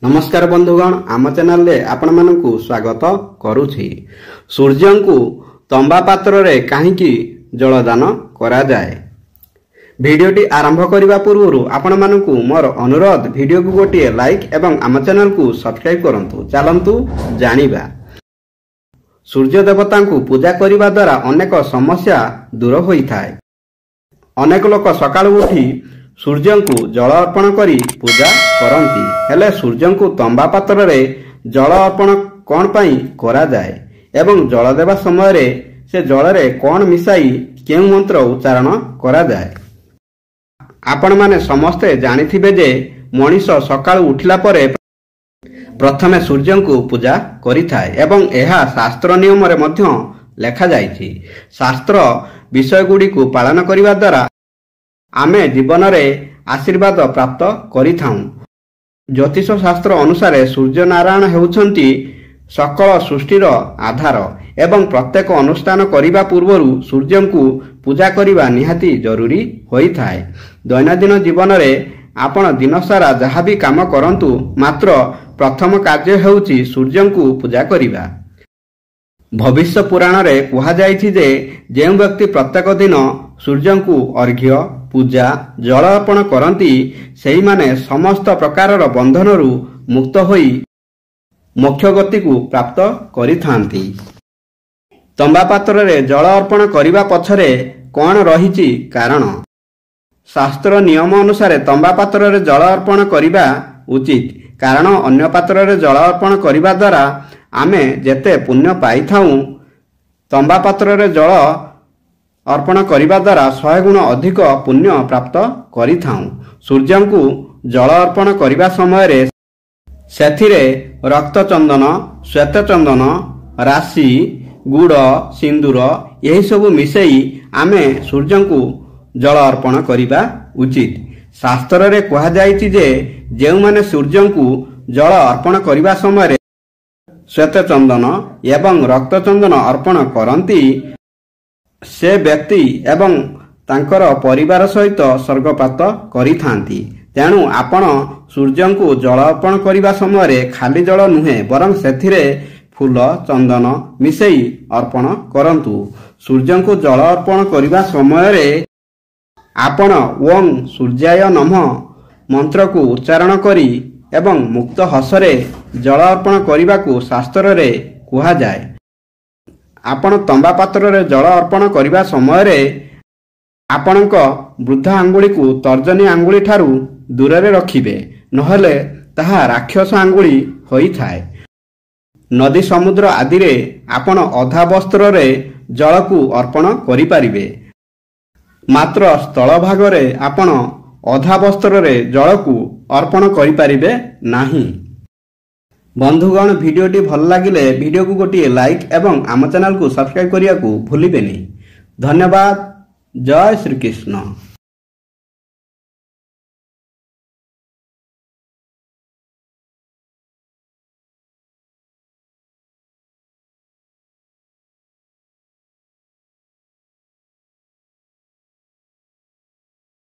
नमस्कार बंधुगण आम चैनल रे आपण मानकु स्वागत करूछि। सूर्य को तंबा पात्र रे काहींकी जलदान करा जाए। वीडियोटी आरंभ करने पूर्व आपण मानकु मोर अनुरोध वीडियो को गोटे लाइक एवं आम चैनल को सब्सक्राइब करंतु। चलंतु जानिबा। सूर्य देवता को पूजा करने द्वारा अनेक समस्या दूर होइथाय। अनेक लोक सकाळु उठी सूर्य को जल अर्पण करी पूजा करती। हेले सूर्य को तंबा पात्र रे जल अर्पण कौन पाई करा जाए एवं जल देवा समय रे से जल रे कौन मिसाई केउ मंत्र उच्चारण करा जाए। आपण माने समस्ते जानिथिबे जे मनीष सकाळु उठिला परे प्रथमे सूर्य को पूजा करिथाय एवं एहा शास्त्र नियम रे मध्य लेखा जाइछि। शास्त्र विषय गुडी को पालन करिवा द्वारा आमे जीवन रे आशीर्वाद प्राप्त करिथाऊ। ज्योतिष शास्त्र अनुसार सूर्य नारायण हेउछंती सकल सृष्टिर आधार एवं प्रत्येक अनुष्ठान करिबा पूर्वरु सूर्य को पूजा करिबा निहाती जरूरी होइथाय। दैनंदिन जीवन रे आपण दिन सारा जहा भी काम करंतु मात्र प्रथम कार्य हेउची सूर्य को पूजा करिबा। भविष्य पुराण रे कुहा जाइछि जे जेउ व्यक्ति प्रत्येक दिन सूर्य को अर्घ्य पूजा जल अर्पण करती सेही माने समस्त प्रकार बंधनरु मुक्त होई मोक्ष गति को प्राप्त करिथांती। तंबा पात्र रे जल अर्पण करिबा पछरे कोन रहिछि कारण? शास्त्र नियम अनुसार तंबा पात्र रे जल अर्पण करिबा उचित। कारण अन्य पात्र रे जल अर्पण करिबा द्वारा आमे जेते पुण्य पाइथाऊ तंबा पात्र रे जल अर्पण करिबा द्वारा 100 गुण अधिक पुण्य प्राप्त करिथाऊ। सूर्य को जल अर्पण करिबा समय रे सेथिरे रक्त चंदन श्वेत चंदन राशि गुड़ सिंदूर यही सब मिसेई आमे सूर्य को जल अर्पण करिबा उचित। शास्त्र रे कहा जाइछि जे जेउ माने सूर्य को जल अर्पण करिबा समय रे श्वेत चंदन एवं रक्त चंदन अर्पण करती से व्यक्ति एवं तांकर परिवार सहित स्वर्ग प्राप्त करिथांती। तेणु आपण सूर्य को जल अर्पण करिबा समय रे खाली जल नुहे बरं सेथिरे फूल चंदन मिसेई अर्पण करंतु। सूर्य को जल अर्पण करिबा समय रे आपण ओं सूर्याय नमः मंत्र को उच्चारण करी एवं मुक्त हसरे जल अर्पण करिबा को शास्त्र रे कुहा जाए। आपण तंबा पात्र रे जल अर्पण करिबा समय रे आपणक वृद्धा आंगुली को तर्जनी आंगुली ठारू दूर रे रखिबे, नहले ताहा राक्षस आंगुली होई थाए। नदी समुद्र आदि रे आपण अधा वस्त्र रे जल को अर्पण करि पारिबे, मात्र स्थल भाग रे आपण अधा वस्त्र रे जल को अर्पण करि पारिबे नाही। बंधुगण वीडियोटी भल लागिले वीडियो को गोटे लाइक एवं आम चैनल को सब्सक्राइब करिया को भूलिबेनी। धन्यवाद। जय श्री कृष्ण।